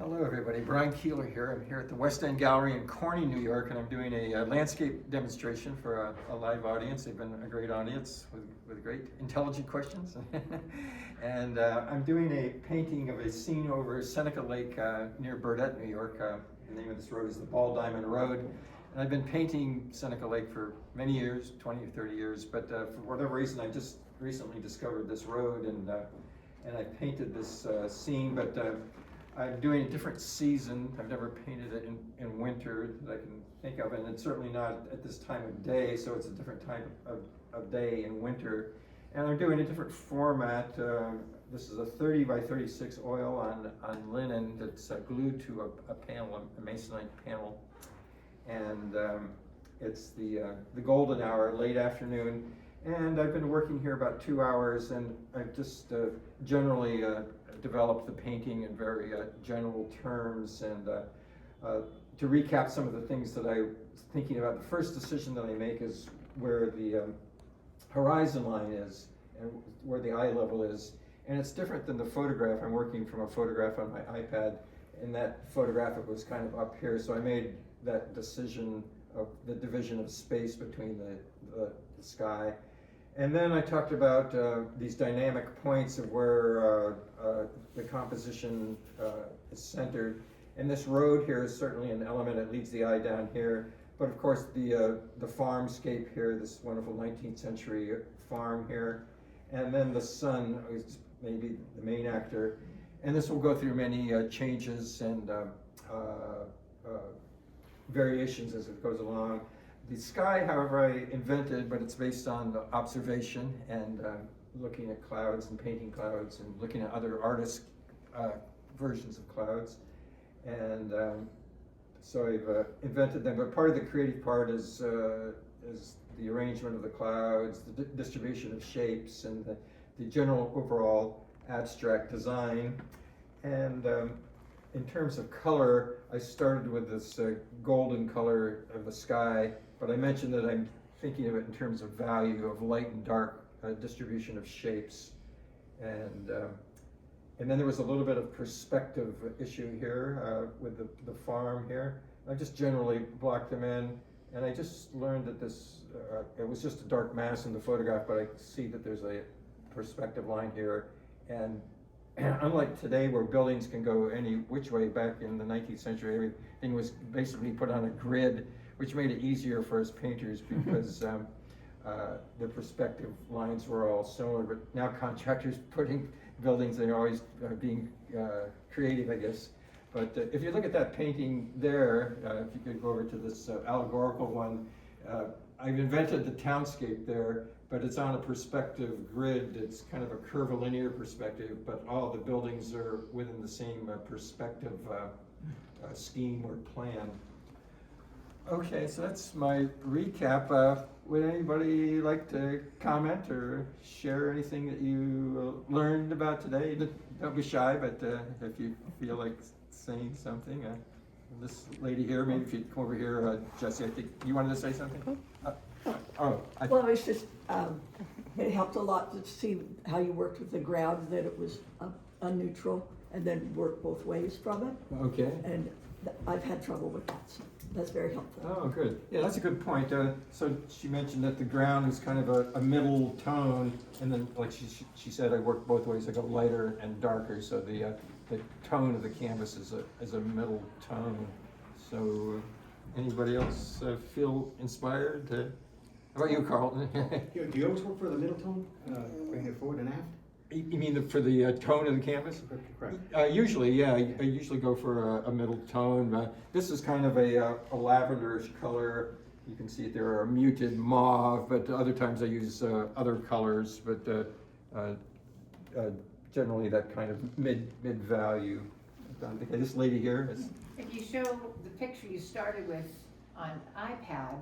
Hello everybody, Brian Keeler here. I'm here at the West End Gallery in Corning, New York, and I'm doing a landscape demonstration for a live audience. They've been a great audience with great intelligent questions. And I'm doing a painting of a scene over Seneca Lake near Burdett, New York. The name of this road is the Ball Diamond Road. And I've been painting Seneca Lake for many years, 20 or 30 years, but for whatever reason I just recently discovered this road and I painted this scene, but I'm doing a different season. I've never painted it in winter that I can think of, and it's certainly not at this time of day, so it's a different time of day in winter. And I'm doing a different format. This is a 30 by 36 oil on linen that's glued to a panel, a masonite panel. And it's the golden hour, late afternoon. And I've been working here about 2 hours, and I've just generally developed the painting in very general terms. And to recap some of the things that I was thinking about, the first decision that I make is where the horizon line is and where the eye level is. And it's different than the photograph. I'm working from a photograph on my iPad. In that photograph, it was kind of up here, so I made that decision of the division of space between the sky. And then I talked about these dynamic points of where the composition is centered. And this road here is certainly an element that leads the eye down here. But of course the farmscape here, this wonderful 19th century farm here. And then the sun is maybe the main actor. And this will go through many changes and variations as it goes along. The sky, however, I invented, but it's based on observation and looking at clouds and painting clouds and looking at other artists' versions of clouds. And so I've invented them, but part of the creative part is the arrangement of the clouds, the distribution of shapes, and the general overall abstract design. And in terms of color, I started with this golden color of the sky, but I mentioned that I'm thinking of it in terms of value of light and dark, distribution of shapes. And then there was a little bit of perspective issue here with the farm here. I just generally blocked them in, and I just learned that this, it was just a dark mass in the photograph, but I see that there's a perspective line here. And unlike today where buildings can go any which way, back in the 19th century, everything was basically put on a grid, which made it easier for us painters because the perspective lines were all similar. But now contractors putting buildings, they're always being creative, I guess. But if you look at that painting there, if you could go over to this allegorical one, I've invented the townscape there, but it's on a perspective grid. It's kind of a curvilinear perspective, but all the buildings are within the same perspective scheme or plan. Okay, so that's my recap. Would anybody like to comment or share anything that you learned about today? Don't be shy, but if you feel like saying something. This lady here, maybe if you come over here, Jesse, I think you wanted to say something? Well, it's just, it helped a lot to see how you worked with the ground, that it was neutral, and then work both ways from it. Okay. And I've had trouble with that, so that's very helpful. Oh, good. Yeah, that's a good point. So she mentioned that the ground is kind of a middle tone, and then, like she said, I work both ways. I go lighter and darker, so the tone of the canvas is a middle tone. So anybody else feel inspired? How about you, Carlton? Do you always work for the middle tone, bring it forward and aft? You mean for the tone of the canvas? Correct. Usually, yeah. I usually go for a middle tone. This is kind of a lavenderish color. You can see it there, a muted mauve, but other times I use other colors, but generally that kind of mid value. Okay, this lady here is... If you show the picture you started with on iPad,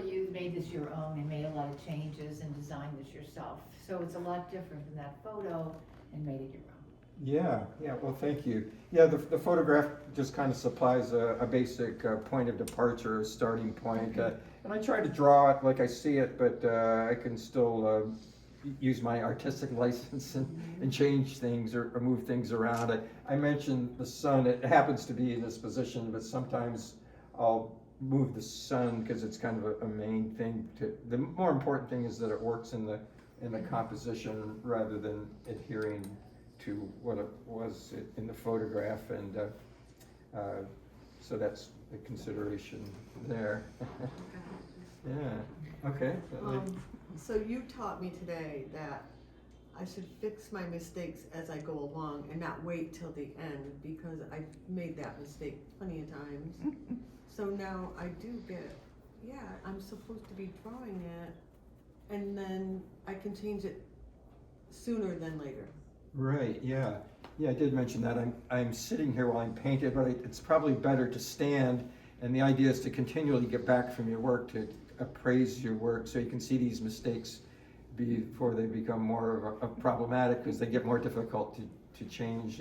you made this your own and made a lot of changes and designed this yourself. So it's a lot different than that photo and made it your own. Yeah, well, thank you. Yeah, the photograph just kind of supplies a basic point of departure, a starting point. And I try to draw it like I see it, but I can still use my artistic license and change things or move things around. I mentioned the sun, it happens to be in this position, but sometimes I'll move the sun because it's kind of a main thing. The more important thing is that it works in the composition rather than adhering to what it was in the photograph, and so that's the consideration there. Yeah, okay. So you taught me today that I should fix my mistakes as I go along and not wait till the end, because I've made that mistake plenty of times. So now I do get, yeah, I'm supposed to be drawing it, and then I can change it sooner than later. Right, yeah. Yeah, I did mention that. I'm sitting here while I'm painting, but it's probably better to stand, and the idea is to continually get back from your work, to appraise your work so you can see these mistakes before they become more of problematic, because they get more difficult to change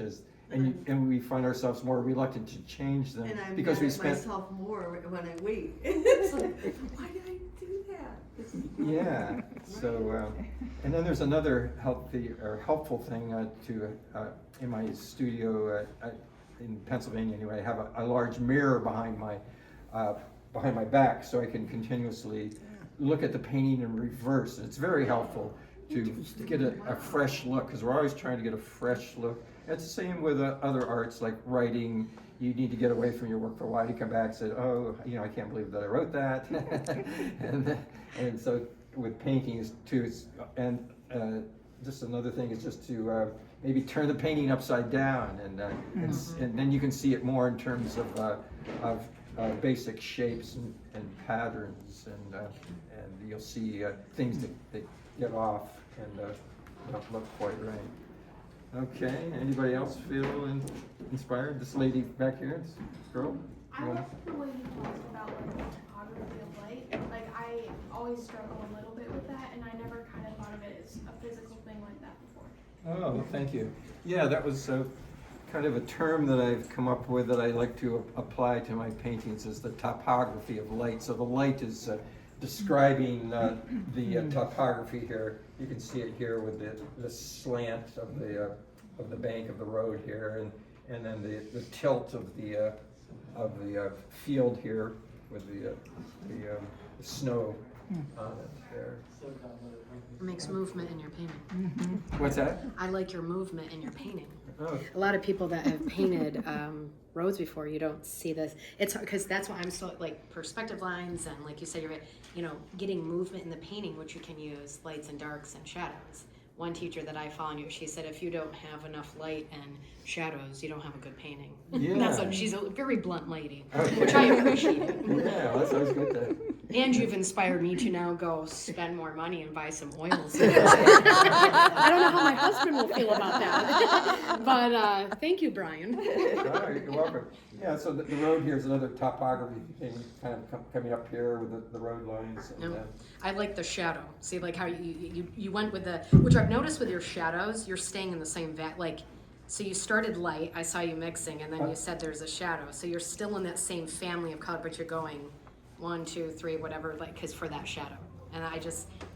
and we find ourselves more reluctant to change them And I'm because mad we at spent myself more when I wait. It's like, why did I do that? yeah. So and then there's another helpful thing in my studio in Pennsylvania anyway. I have a large mirror behind my back, so I can continuously look at the painting in reverse. It's very helpful to get a fresh look, because we're always trying to get a fresh look. It's the same with other arts like writing. You need to get away from your work for a while. You come back and say, oh, I can't believe that I wrote that. and so with paintings too, just another thing is just to maybe turn the painting upside down, and then you can see it more in terms of basic shapes and patterns, and you'll see things that get off and don't look quite right. Okay, anybody else feel inspired? This lady back here, this girl? I like the way you talked about like the topography of light. Like I always struggle a little bit with that, and I never kind of thought of it as a physical thing like that before. Oh, thank you. Yeah, that was kind of a term that I've come up with that I like to apply to my paintings, is the topography of light. So the light is describing the topography here. You can see it here with the slant of the bank of the road here, and then the tilt of the field here with the snow on it there. It makes movement in your painting. What's that? I like your movement in your painting. Oh. A lot of people that have painted roads before, you don't see this. It's because that's why I'm so like perspective lines, and like you said, you're getting movement in the painting, which you can use lights and darks and shadows. One teacher that I followed, she said, if you don't have enough light and shadows, you don't have a good painting. Yeah. She's a very blunt lady, Okay. which I appreciate. Yeah, well, that's always good to. And you've inspired me to now go spend more money and buy some oils. I don't know how my husband will feel about that. But thank you, Brian. All right, you're welcome. Yeah, so the road here is another topography thing, kind of coming up here with the road lines. And, I like the shadow. See, like how you went with which I've noticed with your shadows, you're staying in the same so you started light, I saw you mixing, and then you said there's a shadow. So you're still in that same family of color, but you're going 1, 2, 3, whatever, like, because for that shadow. And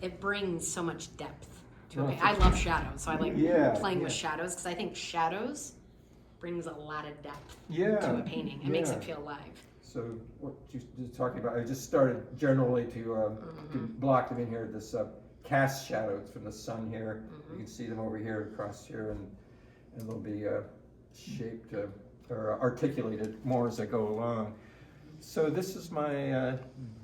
it brings so much depth to it. I love shadows, so I like playing with shadows, because I think shadows brings a lot of depth to a painting. It makes it feel alive. So what you're talking about, I just started generally to block them in here, this cast shadows from the sun here. You can see them over here, across here, and they'll be shaped or articulated more as I go along. So this is my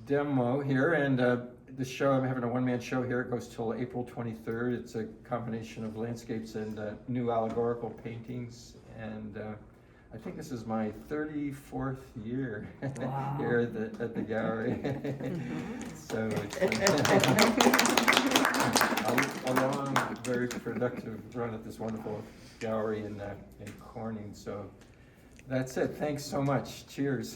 demo here, and the show, I'm having a one-man show here. It goes till April 23rd. It's a combination of landscapes and new allegorical paintings, and I think this is my 34th year here at the gallery. So it's a long, very productive run at this wonderful gallery in Corning. So that's it. Thanks so much. Cheers.